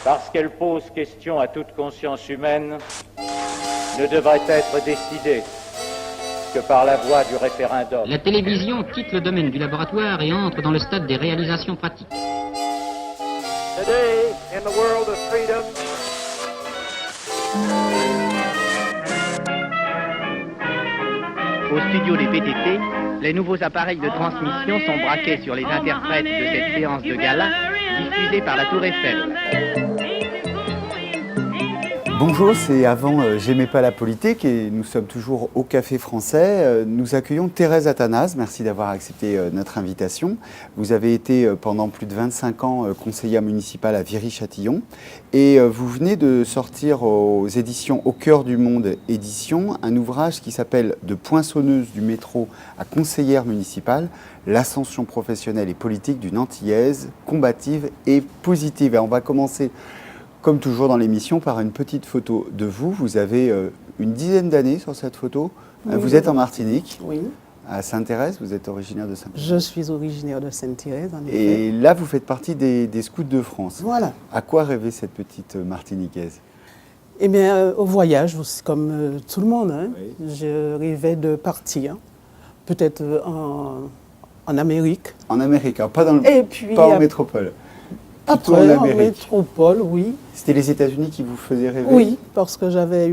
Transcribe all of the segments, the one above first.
parce qu'elle pose question à toute conscience humaine, ne devrait être décidée que par la voie du référendum. La télévision quitte le domaine du laboratoire et entre dans le stade des réalisations pratiques. Today, in the world of freedom, Au studio des PTT, les nouveaux appareils de transmission sont braqués sur les interprètes de cette séance de gala diffusée par la Tour Eiffel. Bonjour, c'est avant J'aimais pas la politique et nous sommes toujours au Café Français. Nous accueillons Thérèse Athanase, merci d'avoir accepté notre invitation. Vous avez été pendant plus de 25 ans conseillère municipale à Viry-Châtillon et vous venez de sortir aux éditions Au cœur du monde édition un ouvrage qui s'appelle De poinçonneuse du métro à conseillère municipale, l'ascension professionnelle et politique d'une Antillaise combative et positive. Et on va commencer comme toujours dans l'émission, par une petite photo de vous. Vous avez une dizaine d'années sur cette photo. Oui, vous êtes en Martinique, oui. À Sainte-Thérèse. Vous êtes originaire de Sainte-Thérèse. Je suis originaire de Sainte-Thérèse, en effet. Et là, vous faites partie des Scouts de France. Voilà. À quoi rêvait cette petite Martiniquaise? Eh bien, au voyage, comme tout le monde. Hein. Oui. Je rêvais de partir, peut-être en Amérique. En Amérique, hein, pas, en métropole. Après, en métropole, oui. C'était les États-Unis qui vous faisaient rêver? Oui, parce que j'avais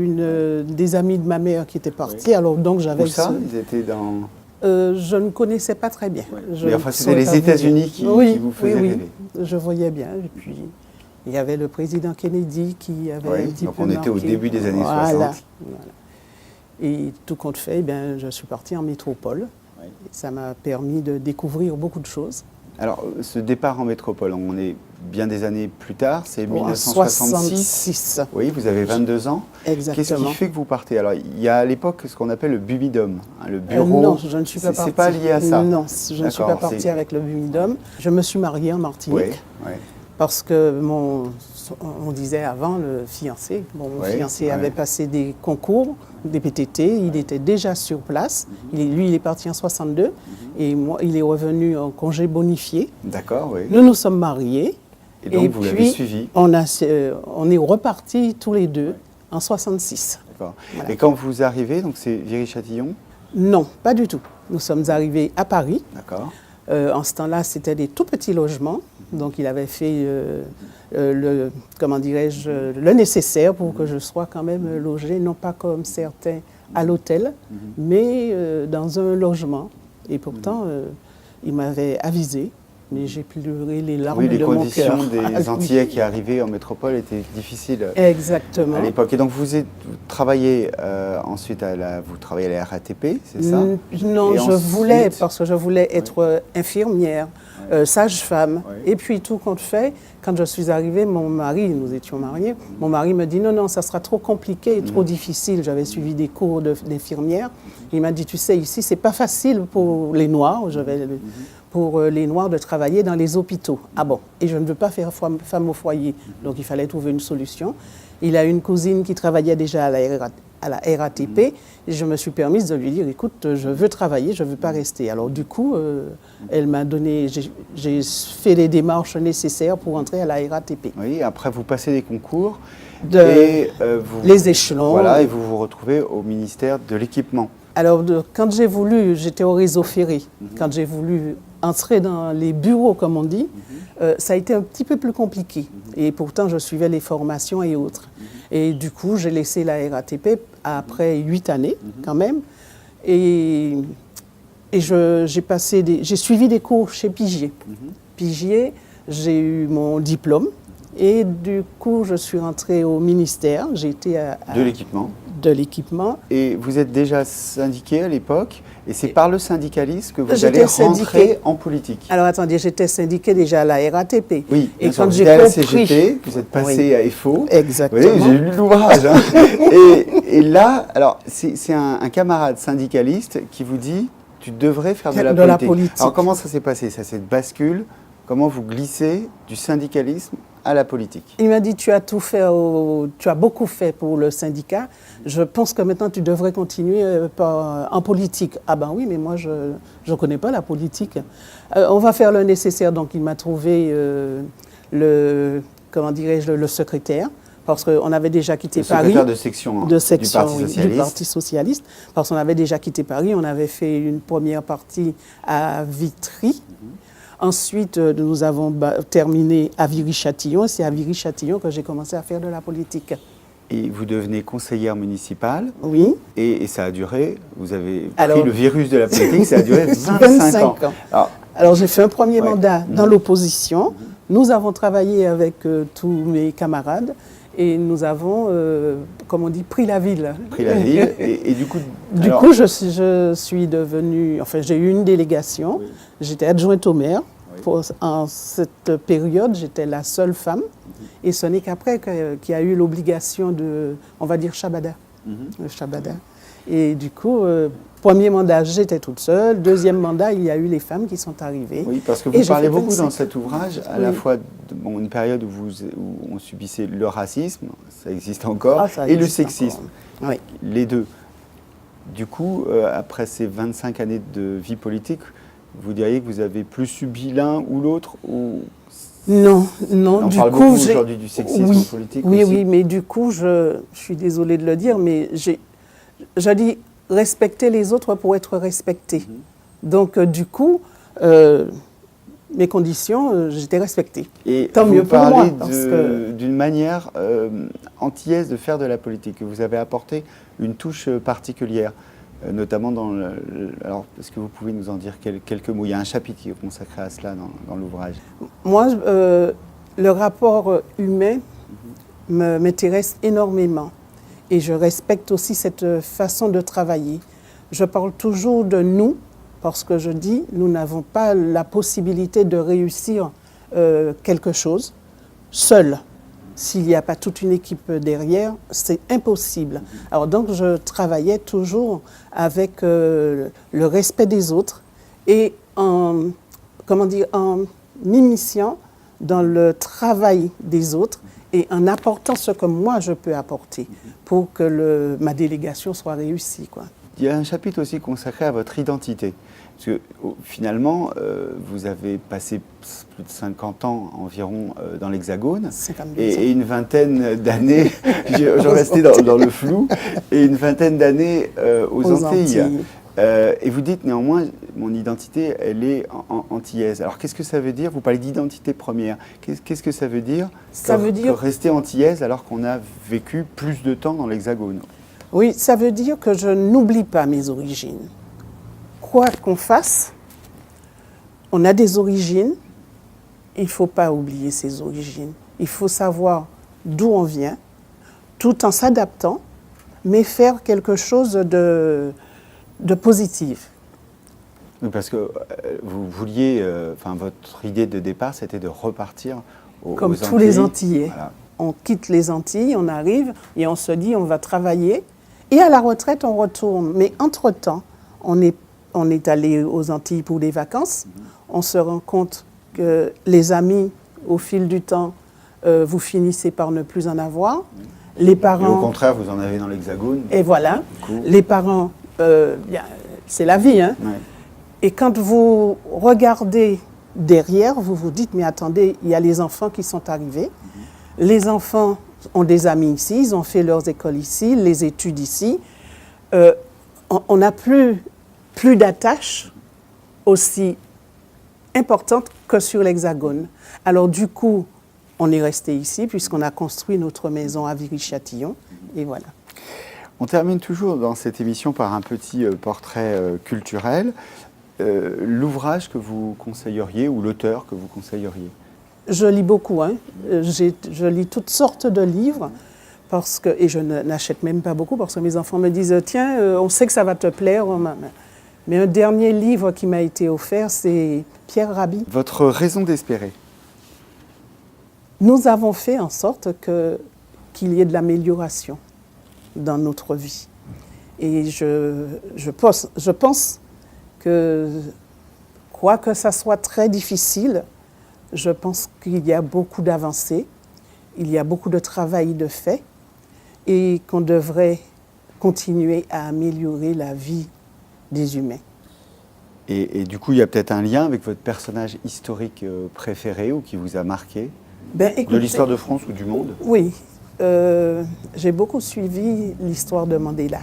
des amis de ma mère qui étaient partis, oui. Alors donc j'avais... Où ça? Ils étaient dans... je ne connaissais pas très bien. Ouais. Mais enfin, c'était les États-Unis qui vous faisaient rêver. Oui, je voyais bien. Et puis, il y avait le président Kennedy qui avait un petit donc peu on était au début des années 60. Voilà. Et tout compte fait, je suis partie en métropole. Oui. Et ça m'a permis de découvrir beaucoup de choses. Alors, ce départ en métropole, on est bien des années plus tard, c'est 1966. Oui, vous avez 22 ans. Exactement. Qu'est-ce qui fait que vous partez? Alors, il y a à l'époque ce qu'on appelle le Bumidum, le bureau. Non, je ne suis pas partie. C'est pas lié à ça? Non, je ne suis pas partie avec le Bumidum. Je me suis mariée en Martinique. Oui. Parce que on disait avant, le fiancé, mon fiancé avait passé des concours, des PTT, il était déjà sur place. Lui, il est parti en 62 et moi, il est revenu en congé bonifié. D'accord, oui. Nous nous sommes mariés. Et donc, vous l'avez suivi? On est repartis tous les deux en 66. D'accord. Voilà. Et quand vous arrivez, donc c'est Viry-Châtillon? Non, pas du tout. Nous sommes arrivés à Paris. D'accord. En ce temps-là, c'était des tout petits logements. Donc, il avait fait le nécessaire pour que je sois quand même logée, non pas comme certains à l'hôtel, mais dans un logement. Et pourtant, il m'avait avisé, mais j'ai pleuré les larmes de mon cœur. Les conditions des Antillais qui arrivaient en métropole étaient difficiles. Exactement. À l'époque. Et donc, vous travaillez ensuite à la RATP, c'est ça? Non, parce que je voulais être infirmière. Sage-femme. Oui. Et puis, tout compte fait, quand je suis arrivée, mon mari, nous étions mariés, mon mari me dit non, ça sera trop compliqué, trop difficile. J'avais suivi des cours d'infirmière. Il m'a dit, tu sais, ici, c'est pas facile pour les Noirs, pour les Noirs de travailler dans les hôpitaux. Ah bon, et je ne veux pas faire femme au foyer. Donc, il fallait trouver une solution. Il a une cousine qui travaillait déjà à la RATP, et je me suis permise de lui dire, écoute, je veux travailler, je ne veux pas rester. Alors du coup, elle m'a donné, j'ai fait les démarches nécessaires pour entrer à la RATP. Oui, après vous passez des concours, les échelons. Voilà, et vous vous retrouvez au ministère de l'Équipement. Alors quand j'ai voulu, j'étais au réseau ferré, quand j'ai voulu entrer dans les bureaux, comme on dit, ça a été un petit peu plus compliqué. Et pourtant, je suivais les formations et autres. Et du coup, j'ai laissé la RATP après 8 années, quand même. Et j'ai suivi des cours chez Pigier. Pigier, j'ai eu mon diplôme. Et du coup, je suis rentrée au ministère. J'ai été de l'Équipement. De l'Équipement. Et vous êtes déjà syndiqué à l'époque, et c'est par le syndicalisme que vous allez rentrer en politique. Alors attendez, j'étais syndiquée déjà à la RATP. Oui, et quand j'ai compris... à la CGT, vous êtes passé à FO. Exactement. Oui, j'ai lu l'ouvrage. Hein. et là, alors c'est un camarade syndicaliste qui vous dit, tu devrais faire de la politique. Alors comment ça s'est passé, cette bascule? Comment vous glissez du syndicalisme à la politique? Il m'a dit, tu as beaucoup fait pour le syndicat. Je pense que maintenant, tu devrais continuer en politique. Ah ben oui, mais moi, je ne connais pas la politique. On va faire le nécessaire. Donc, il m'a trouvé le comment dirais-je, le secrétaire, parce qu'on avait déjà quitté Paris. Secrétaire de section, de section du Parti Socialiste, parce qu'on avait déjà quitté Paris. On avait fait une première partie à Vitry. Ensuite, nous avons terminé à Viry-Châtillon. C'est à Viry-Châtillon que j'ai commencé à faire de la politique. Et vous devenez conseillère municipale. Oui. Et ça a duré, vous avez pris le virus de la politique, ça a duré 25 ans. Alors j'ai fait un premier mandat dans l'opposition. Nous avons travaillé avec tous mes camarades et nous avons, comme on dit, pris la ville. Pris la ville. Et du coup... Du coup, je suis devenue... Enfin, j'ai eu une délégation. Oui. J'étais adjointe au maire. Oui. En cette période, j'étais la seule femme. Et ce n'est qu'après qu'il y a eu l'obligation de, on va dire, Shabada. Le Shabada. Et du coup, premier mandat, j'étais toute seule. Deuxième mandat, il y a eu les femmes qui sont arrivées. Oui, parce que vous parlez beaucoup dans cet ouvrage, à la fois une période où on subissait le racisme, ça existe encore, et le sexisme. Oui. Les deux. Du coup, après ces 25 années de vie politique, vous diriez que vous avez plus subi l'un ou l'autre ou... Non, non. On parle beaucoup aujourd'hui du sexisme politique aussi. Oui, mais du coup, je suis désolée de le dire, mais je dis respecter les autres pour être respecté. Donc, du coup, mes conditions, j'étais respectée. Et tant mieux pour moi. Vous parlez d'une manière antillaise de faire de la politique, que vous avez apporté une touche particulière. Notamment dans alors, est-ce que vous pouvez nous en dire quelques mots? Il y a un chapitre qui est consacré à cela dans l'ouvrage. Moi, le rapport humain m'intéresse énormément. Et je respecte aussi cette façon de travailler. Je parle toujours de nous, parce que je dis, nous n'avons pas la possibilité de réussir quelque chose seul. S'il n'y a pas toute une équipe derrière, c'est impossible. Alors donc, je travaillais toujours avec le respect des autres et en m'initiant dans le travail des autres et en apportant ce que moi je peux apporter pour que ma délégation soit réussie, quoi. Il y a un chapitre aussi consacré à votre identité. Parce que finalement, vous avez passé plus de 50 ans environ dans l'Hexagone et une vingtaine d'années, je restais dans le flou, et une vingtaine d'années aux Antilles. Et vous dites néanmoins, mon identité, elle est antillaise. Alors qu'est-ce que ça veut dire? Vous parlez d'identité première. Qu'est-ce que ça veut dire? Ça veut dire rester antillaise alors qu'on a vécu plus de temps dans l'Hexagone. Oui, ça veut dire que je n'oublie pas mes origines. Quoi qu'on fasse, on a des origines, il ne faut pas oublier ses origines. Il faut savoir d'où on vient, tout en s'adaptant, mais faire quelque chose de positif. Oui, parce que vous vouliez, votre idée de départ, c'était de repartir aux Antilles. Comme tous les Antillais. Voilà. On quitte les Antilles, on arrive et on se dit on va travailler. Et à la retraite, on retourne. Mais entre-temps, on est allé aux Antilles pour des vacances. On se rend compte que les amis, au fil du temps, vous finissez par ne plus en avoir. Les parents... Et au contraire, vous en avez dans l'Hexagone. Et voilà. Cool. Les parents, c'est la vie, hein. Ouais. Et quand vous regardez derrière, vous vous dites, mais attendez, il y a les enfants qui sont arrivés. Les enfants ont des amis ici, ils ont fait leurs écoles ici, les études ici. On n'a plus d'attache aussi importante que sur l'Hexagone. Alors du coup, on est resté ici puisqu'on a construit notre maison à Viry-Châtillon et voilà. On termine toujours dans cette émission par un petit portrait culturel. L'ouvrage que vous conseilleriez ou l'auteur que vous conseilleriez? Je lis beaucoup, hein. Je lis toutes sortes de livres et je n'achète même pas beaucoup parce que mes enfants me disent « Tiens, on sait que ça va te plaire. » Mais un dernier livre qui m'a été offert, c'est Pierre Rabhi. Votre raison d'espérer? Nous avons fait en sorte qu'il y ait de l'amélioration dans notre vie. Et je pense que, quoi que ça soit très difficile, je pense qu'il y a beaucoup d'avancées, il y a beaucoup de travail de fait et qu'on devrait continuer à améliorer la vie des humains. Et du coup, il y a peut-être un lien avec votre personnage historique préféré ou qui vous a marqué? Ben, de écoutez, l'histoire de France ou du monde? Oui, j'ai beaucoup suivi l'histoire de Mandela.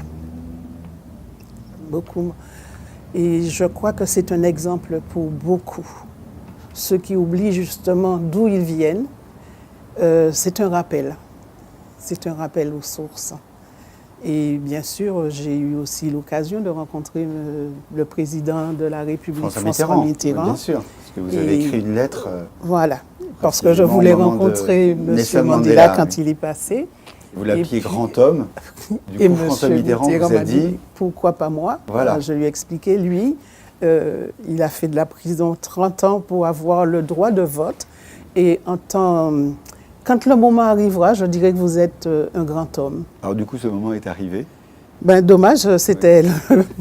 Beaucoup. Et je crois que c'est un exemple pour beaucoup. Ceux qui oublient justement d'où ils viennent, c'est un rappel. C'est un rappel aux sources. Et bien sûr, j'ai eu aussi l'occasion de rencontrer le président de la République, François Mitterrand. Oui, bien sûr, parce que vous avez écrit une lettre. Voilà, parce que je voulais rencontrer M. Mandela quand il est passé. Vous l'appeliez grand homme. Du coup, François Mitterrand vous a dit pourquoi pas moi. Voilà. Alors, je lui ai expliqué, lui, il a fait de la prison 30 ans pour avoir le droit de vote. Et quand le moment arrivera, je dirais que vous êtes un grand homme. Alors du coup, ce moment est arrivé. Ben, dommage, c'était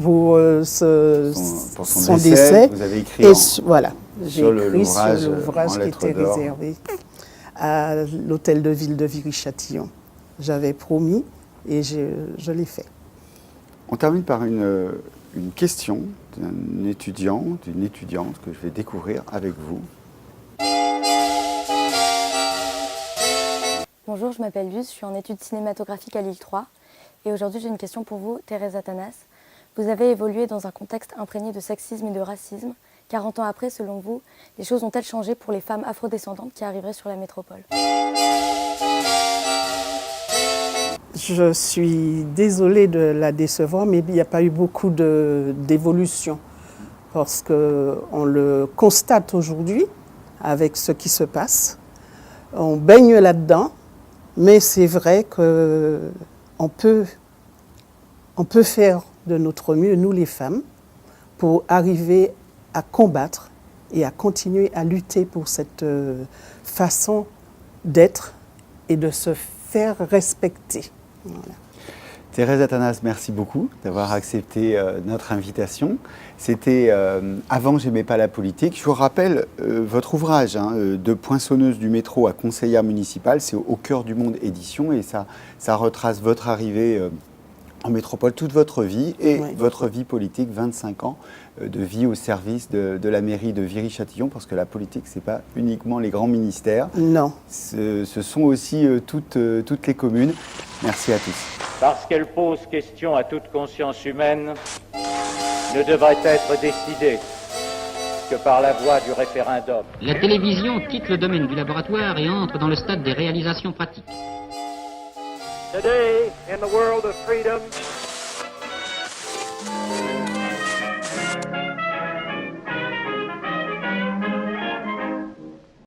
pour son décès. Vous avez écrit voilà, j'ai écrit sur l'ouvrage qui était réservé à l'hôtel de ville de Viry-Châtillon. J'avais promis et je l'ai fait. On termine par une question d'un étudiant, d'une étudiante que je vais découvrir avec vous. Bonjour, je m'appelle Luz, je suis en études cinématographiques à Lille 3. Et aujourd'hui, j'ai une question pour vous, Thérèse Athanas. Vous avez évolué dans un contexte imprégné de sexisme et de racisme. 40 ans après, selon vous, les choses ont-elles changé pour les femmes afrodescendantes qui arriveraient sur la métropole? Je suis désolée de la décevoir, mais il n'y a pas eu beaucoup d'évolution. Parce qu'on le constate aujourd'hui avec ce qui se passe. On baigne là-dedans, mais c'est vrai qu'on peut faire de notre mieux, nous les femmes, pour arriver à combattre et à continuer à lutter pour cette façon d'être et de se faire respecter. Voilà. Thérèse Athanas, merci beaucoup d'avoir accepté notre invitation. C'était Avant, j'aimais pas la politique. Je vous rappelle votre ouvrage de poinçonneuse du métro à conseillère municipale, c'est au cœur du monde édition et ça retrace votre arrivée en métropole, toute votre vie et votre vie politique, 25 ans de vie au service de la mairie de Viry-Châtillon, parce que la politique, ce n'est pas uniquement les grands ministères. Non. Ce sont aussi toutes les communes. Merci à tous. Parce qu'elle pose question à toute conscience humaine, ne devrait être décidée que par la voie du référendum. La télévision quitte le domaine du laboratoire et entre dans le stade des réalisations pratiques. Today, in the world of freedom,